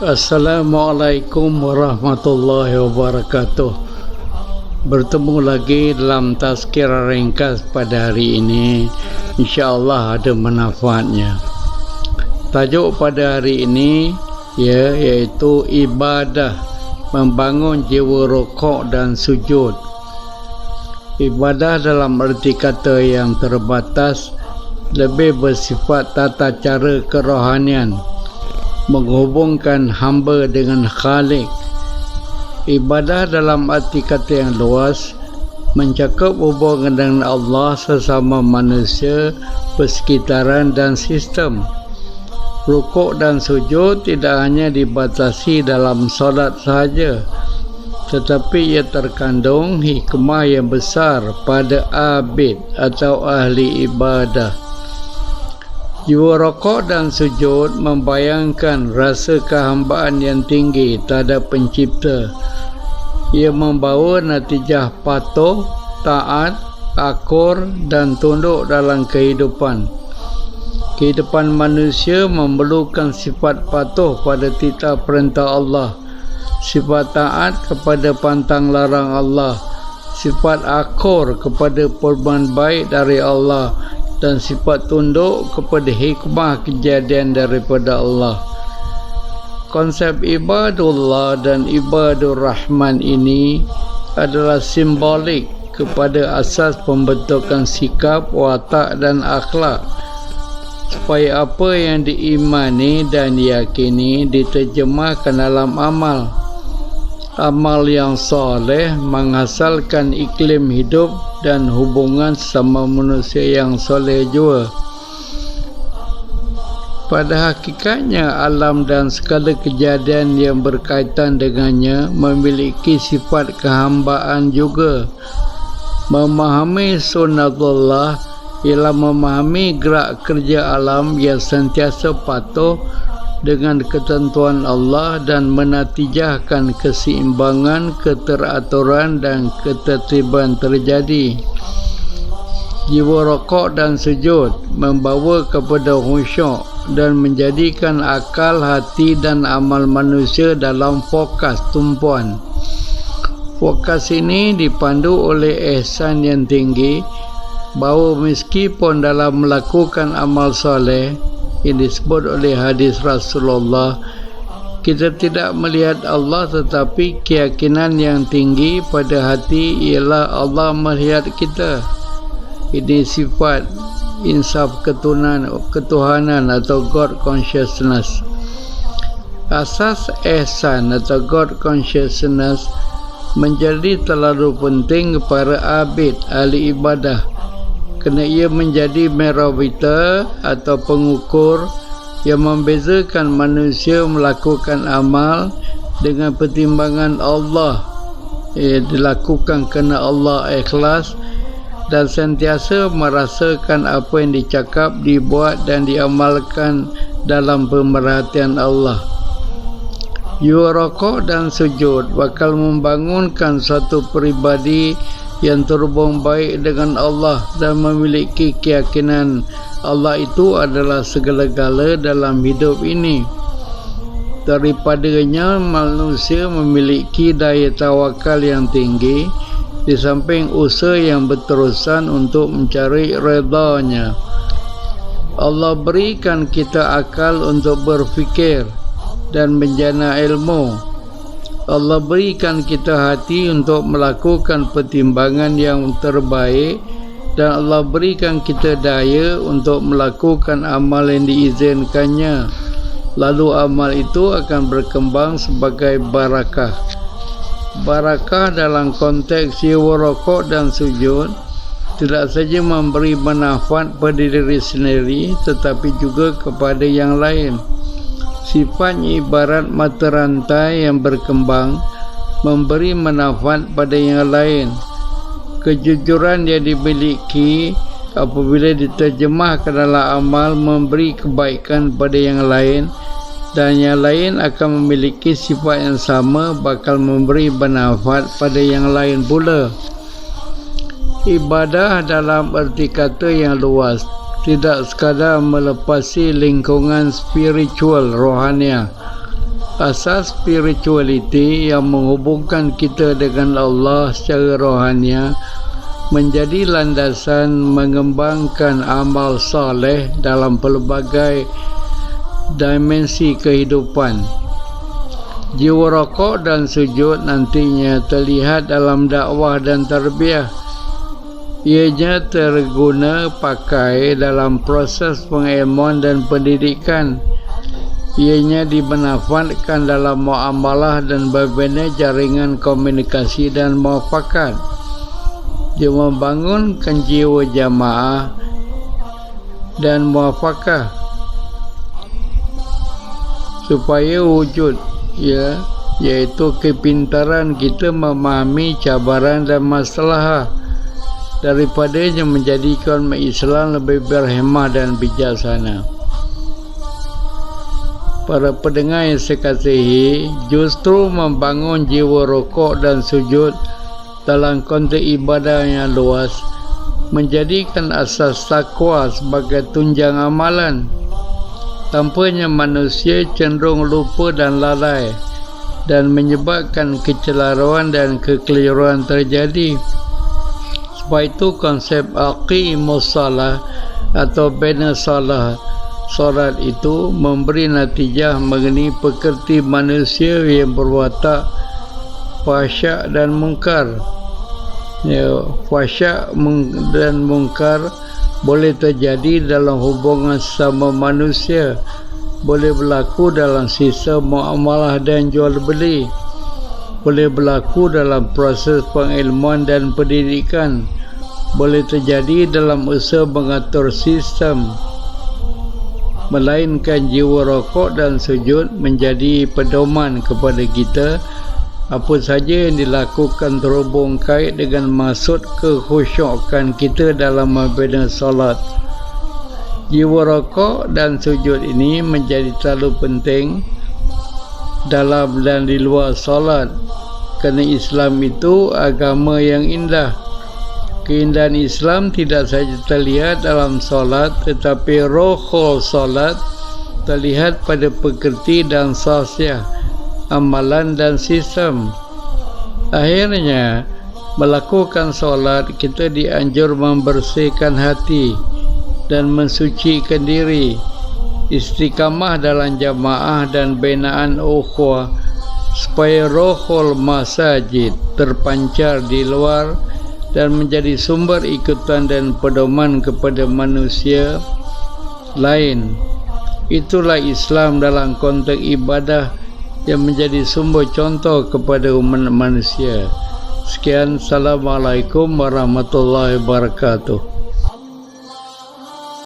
Assalamualaikum warahmatullahi wabarakatuh. Bertemu lagi dalam tazkirah ringkas pada hari ini. InsyaAllah ada manfaatnya. Tajuk pada hari ini iaitu ibadah membangun jiwa rukuk dan sujud. Ibadah dalam erti kata yang terbatas lebih bersifat tata cara kerohanian, menghubungkan hamba dengan Khalik. Ibadah dalam arti kata yang luas mencakup hubungan dengan Allah, sesama manusia, persekitaran dan sistem. Rukuk dan sujud tidak hanya dibatasi dalam solat sahaja, tetapi ia terkandung hikmah yang besar pada abid atau ahli ibadah. Jiwa rukuk dan sujud membayangkan rasa kehambaan yang tinggi terhadap pencipta. Ia membawa natijah patuh, taat, akur dan tunduk dalam kehidupan. Kehidupan manusia memerlukan sifat patuh pada titah perintah Allah, sifat taat kepada pantang larang Allah, sifat akur kepada perbuatan baik dari Allah, dan sifat tunduk kepada hikmah kejadian daripada Allah. Konsep ibadullah dan ibadur rahman ini adalah simbolik kepada asas pembentukan sikap, watak dan akhlak, supaya apa yang diimani dan diyakini diterjemahkan dalam amal. Amal yang soleh menghasilkan iklim hidup dan hubungan sama manusia yang soleh jua. Pada hakikatnya, alam dan segala kejadian yang berkaitan dengannya memiliki sifat kehambaan juga. Memahami sunnatullah ialah memahami gerak kerja alam yang sentiasa patuh dengan ketentuan Allah dan menatijahkan keseimbangan, keteraturan dan ketertiban terjadi. Jiwa rukuk dan sujud membawa kepada khusyuk dan menjadikan akal, hati dan amal manusia dalam fokus tumpuan. Fokus ini dipandu oleh ihsan yang tinggi, bahawa meskipun dalam melakukan amal soleh yang disebut oleh hadis Rasulullah, kita tidak melihat Allah, tetapi keyakinan yang tinggi pada hati ialah Allah melihat kita. Ini sifat insaf ketuhanan atau God consciousness. Asas ihsan atau God consciousness menjadi terlalu penting para abid ahli ibadah, kerana ia menjadi merawita atau pengukur yang membezakan manusia melakukan amal dengan pertimbangan Allah. Ia dilakukan kerana Allah ikhlas dan sentiasa merasakan apa yang dicakap, dibuat dan diamalkan dalam pemerhatian Allah. Jiwa rukuk dan sujud bakal membangunkan satu peribadi yang terhubung baik dengan Allah dan memiliki keyakinan Allah itu adalah segala-gala dalam hidup ini. Daripadanya manusia memiliki daya tawakal yang tinggi, di samping usaha yang berterusan untuk mencari redha-Nya. Allah berikan kita akal untuk berfikir dan menjana ilmu. Allah berikan kita hati untuk melakukan pertimbangan yang terbaik, dan Allah berikan kita daya untuk melakukan amal yang diizinkannya. Lalu amal itu akan berkembang sebagai barakah. Barakah dalam konteks jiwa rukuk dan sujud tidak saja memberi manfaat pada diri sendiri, tetapi juga kepada yang lain. Sifatnya ibarat mata rantai yang berkembang, memberi manfaat pada yang lain. Kejujuran yang dimiliki apabila diterjemahkan dalam amal memberi kebaikan pada yang lain, dan yang lain akan memiliki sifat yang sama, bakal memberi manfaat pada yang lain pula. Ibadah dalam erti kata yang luas tidak sekadar melepasi lingkungan spiritual rohania, asas spirituality yang menghubungkan kita dengan Allah secara rohania menjadi landasan mengembangkan amal soleh dalam pelbagai dimensi kehidupan. Jiwa rokok dan sujud nantinya terlihat dalam dakwah dan tarbiyah. Ianya terguna pakai dalam proses pengilmuan dan pendidikan. Ianya dimanfaatkan dalam muamalah dan membina jaringan komunikasi dan muafakat. Dia membangunkan jiwa jamaah dan muafakah supaya wujud, iaitu kepintaran kita memahami cabaran dan masalah daripadanya menjadikan Islam lebih berhemah dan bijaksana. Para pendengar yang saya kasihi, justru membangun jiwa rukuk dan sujud dalam konteks ibadah yang luas menjadikan asas takwa sebagai tunjang amalan. Tanpanya manusia cenderung lupa dan lalai dan menyebabkan kecelaruan dan kekeliruan terjadi. Sebab itu konsep aqimus salah atau bina salah solat itu memberi natijah mengenai pekerti manusia yang berwatak fahsyak dan mungkar. Fahsyak dan mungkar boleh terjadi dalam hubungan sesama manusia, boleh berlaku dalam sistem muamalah dan jual beli, boleh berlaku dalam proses pengilmuan dan pendidikan, boleh terjadi dalam usaha mengatur sistem. Melainkan jiwa rukuk dan sujud menjadi pedoman kepada kita. Apa saja yang dilakukan terhubung kait dengan maksud kekhusyukan kita dalam membina solat. Jiwa rukuk dan sujud ini menjadi terlalu penting dalam dan di luar solat, kerana Islam itu agama yang indah. Keindahan Islam tidak sahaja terlihat dalam solat, tetapi rohul solat terlihat pada pekerti dan sosial, amalan dan sistem. Akhirnya, melakukan solat kita dianjur membersihkan hati dan mensucikan diri, istiqamah dalam jamaah dan binaan ukhuwah, supaya rohul masajid terpancar di luar dan menjadi sumber ikutan dan pedoman kepada manusia lain. Itulah Islam dalam konteks ibadah yang menjadi sumber contoh kepada umat manusia. Sekian, Assalamualaikum warahmatullahi wabarakatuh.